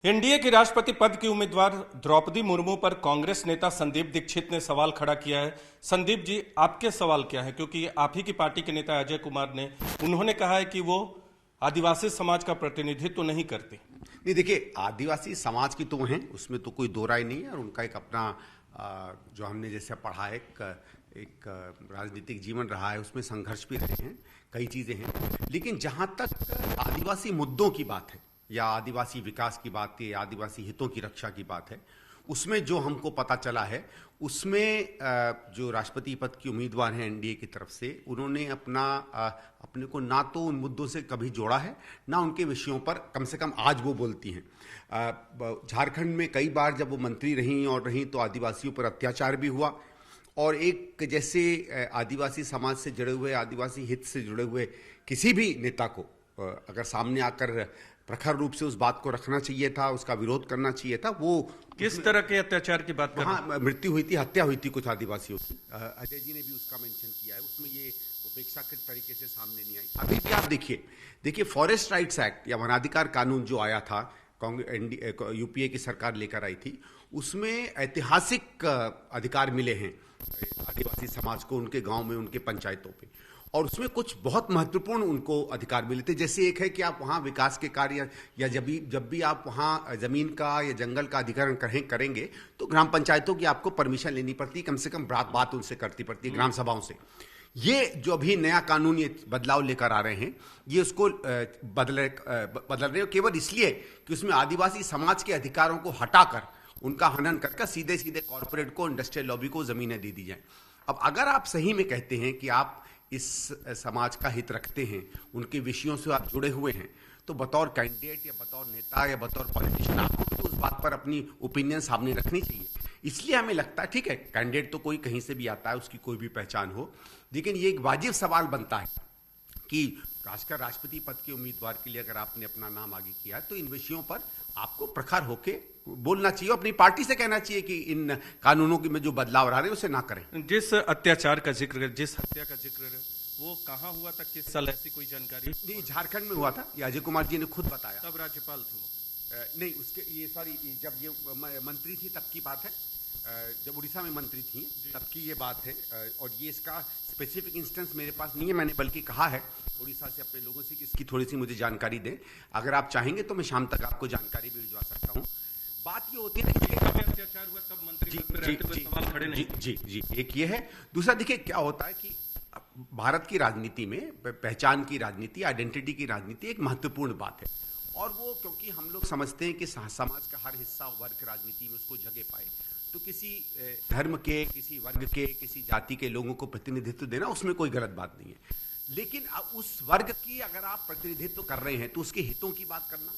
NDA के राष्ट्रपति पद की उम्मीदवार द्रौपदी मुर्मू पर कांग्रेस नेता संदीप दीक्षित ने सवाल खड़ा किया है। संदीप जी, आपके सवाल क्या है? क्योंकि आप ही की पार्टी के नेता अजय कुमार ने उन्होंने कहा है कि वो आदिवासी समाज का प्रतिनिधित्व तो नहीं करते। नहीं, देखिए, आदिवासी समाज की तो हैं, उसमें तो कोई दो राय नहीं है। और उनका एक अपना जो हमने जैसे पढ़ा है, एक राजनीतिक जीवन रहा है, उसमें संघर्ष भी रहे हैं, कई चीजें हैं। लेकिन जहां तक आदिवासी मुद्दों की बात है या आदिवासी विकास की बात है, आदिवासी हितों की रक्षा की बात है, उसमें जो हमको पता चला है, उसमें जो राष्ट्रपति पद की उम्मीदवार हैं एनडीए की तरफ से, उन्होंने अपने को ना तो उन मुद्दों से कभी जोड़ा है, ना उनके विषयों पर कम से कम आज वो बोलती हैं। झारखंड में कई बार जब वो मंत्री रहीं तो आदिवासियों पर अत्याचार भी हुआ। और एक जैसे आदिवासी समाज से जुड़े हुए, आदिवासी हित से जुड़े हुए किसी भी नेता को अगर सामने आकर प्रखर रूप से उस बात को रखना चाहिए था, उसका विरोध करना चाहिए था। वो किस तरह के अत्याचार की बात कर रहे हैं? वहाँ मृत्यु हुई थी, हत्या हुई थी कुछ आदिवासियों की। अजय जी ने भी उसका मेंशन किया है, उसमें ये उपेक्षाकृत तरीके से सामने नहीं आई। अभी भी आप देखिए फॉरेस्ट राइट्स एक्ट या वनाधिकार कानून जो आया था, यूपीए की सरकार लेकर आई थी, उसमें ऐतिहासिक अधिकार मिले हैं आदिवासी समाज को, उनके गांव में, उनके पंचायतों पे। और उसमें कुछ बहुत महत्वपूर्ण उनको अधिकार मिले थे। जैसे एक है कि आप वहाँ विकास के कार्य या जब भी आप वहाँ जमीन का या जंगल का अधिग्रहण करेंगे तो ग्राम पंचायतों की आपको परमिशन लेनी पड़ती, कम से कम बात उनसे करती पड़ती है, ग्राम सभाओं से। ये जो अभी नया कानून, ये बदलाव लेकर आ रहे हैं, ये उसको बदल रहे हैं केवल इसलिए कि उसमें आदिवासी समाज के अधिकारों को हटाकर उनका हनन करके सीधे सीधे कॉर्पोरेट को, इंडस्ट्रियल लॉबी को जमीनें दे दी जाए। अब अगर आप सही में कहते हैं कि आप इस समाज का हित रखते हैं, उनके विषयों से आप जुड़े हुए हैं, तो बतौर कैंडिडेट या बतौर नेता या बतौर पॉलिटिशियन आपको तो उस बात पर अपनी ओपिनियन सामने रखनी चाहिए। इसलिए हमें लगता है, ठीक है, कैंडिडेट तो कोई कहीं से भी आता है, उसकी कोई भी पहचान हो, लेकिन ये एक वाजिब सवाल बनता है कि खासकर राष्ट्रपति पद के उम्मीदवार के लिए अगर आपने अपना नाम आगे किया है, तो इन विषयों पर आपको प्रखर होके बोलना चाहिए, अपनी पार्टी से कहना चाहिए कि इन कानूनों की में जो बदलाव आ रहे हैं उसे ना करें। जिस अत्याचार का जिक्र, जिस हत्या का जिक्र है, वो कहाँ हुआ था, किस साल, ऐसी कोई जानकारी? नहीं, झारखंड में हुआ था, ये अजय कुमार जी ने खुद बताया। तब राज्यपाल थे वो? नहीं, उसके जब ये मंत्री थी तब की बात है, जब उड़ीसा में मंत्री थी तब की ये बात है। और ये इसका स्पेसिफिक इंस्टेंस मेरे पास नहीं है, मैंने बल्कि कहा है उड़ीसा से अपने लोगों से कि इसकी थोड़ी सी मुझे जानकारी दें। अगर आप चाहेंगे तो मैं शाम तक आपको जानकारी भी भिजवा सकता हूँ। बात ये होती है कि अत्याचार हुआ तब मंत्री पद पे रहते हुए सवाल खड़े नहीं। जी, एक ये है। दूसरा, देखिए क्या होता है कि भारत की राजनीति में पहचान की राजनीति, आइडेंटिटी की राजनीति एक महत्वपूर्ण बात है। और वो क्योंकि हम लोग समझते हैं कि समाज का हर हिस्सा, वर्ग राजनीति में उसको जगह पाए, तो किसी धर्म के, किसी वर्ग के, किसी जाति के लोगों को प्रतिनिधित्व देना, उसमें कोई गलत बात नहीं है। लेकिन उस वर्ग की अगर आप प्रतिनिधित्व कर रहे हैं तो उसके हितों की बात करना,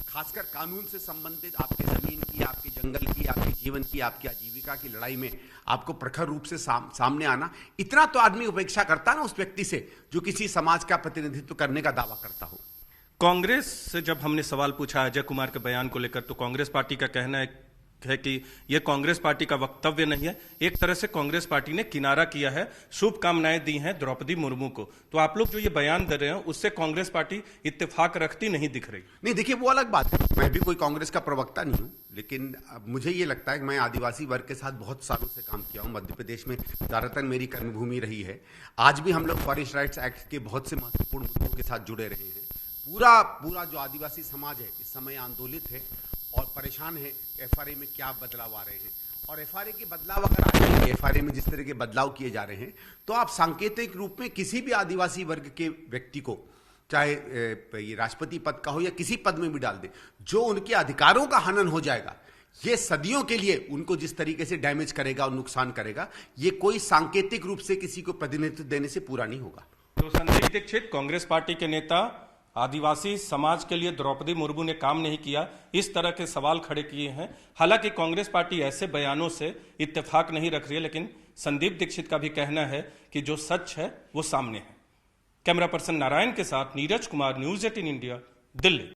खासकर कानून से संबंधित आपके जमीन की, आपके जंगल की, आपके जीवन की, आपकी आजीविका की लड़ाई में आपको प्रखर रूप से सामने आना, इतना तो आदमी उपेक्षा करता ना उस व्यक्ति से जो किसी समाज का प्रतिनिधित्व करने का दावा करता हो। कांग्रेस से जब हमने सवाल पूछा अजय कुमार के बयान को लेकर, तो कांग्रेस पार्टी का कहना है कि यह कांग्रेस पार्टी का वक्तव्य नहीं है। एक तरह से कांग्रेस पार्टी ने किनारा किया है, शुभकामनाएं दी हैं द्रौपदी मुर्मू को। तो आप लोग जो ये बयान दे रहे हैं, उससे कांग्रेस पार्टी इत्तेफाक रखती नहीं दिख रही। नहीं, देखिए, वो अलग बात है। मैं भी कोई कांग्रेस का प्रवक्ता नहीं हूं, लेकिन मुझे ये लगता है कि मैं आदिवासी वर्ग के साथ बहुत सालों से काम किया हूं। मध्य प्रदेश में ज्यादातर मेरी कर्मभूमि रही है। आज भी हम लोग फॉरेस्ट राइट्स एक्ट के बहुत से महत्वपूर्ण मुद्दों के साथ जुड़े रहे हैं। पूरा जो आदिवासी समाज है इस समय आंदोलित है और परेशान है। एफआरए में क्या बदलाव आ रहे हैं, और एफआरए के बदलाव अगर आ जाएंगे, एफआरए में जिस तरह के बदलाव किए जा रहे हैं, तो आप सांकेतिक रूप में किसी भी आदिवासी वर्ग के व्यक्ति को, चाहे ये राष्ट्रपति पद का हो या किसी पद में भी डाल दे, जो उनके अधिकारों का हनन हो जाएगा, ये सदियों के लिए उनको जिस तरीके से डैमेज करेगा और नुकसान करेगा, ये कोई सांकेतिक रूप से किसी को प्रतिनिधित्व देने से पूरा नहीं होगा। तो संदीप दीक्षित, कांग्रेस पार्टी के नेता, आदिवासी समाज के लिए द्रौपदी मुर्मू ने काम नहीं किया, इस तरह के सवाल खड़े किए हैं। हालांकि कांग्रेस पार्टी ऐसे बयानों से इत्तेफाक नहीं रख रही है, लेकिन संदीप दीक्षित का भी कहना है कि जो सच है वो सामने है। कैमरा पर्सन नारायण के साथ नीरज कुमार, न्यूज़ 18 इंडिया, दिल्ली।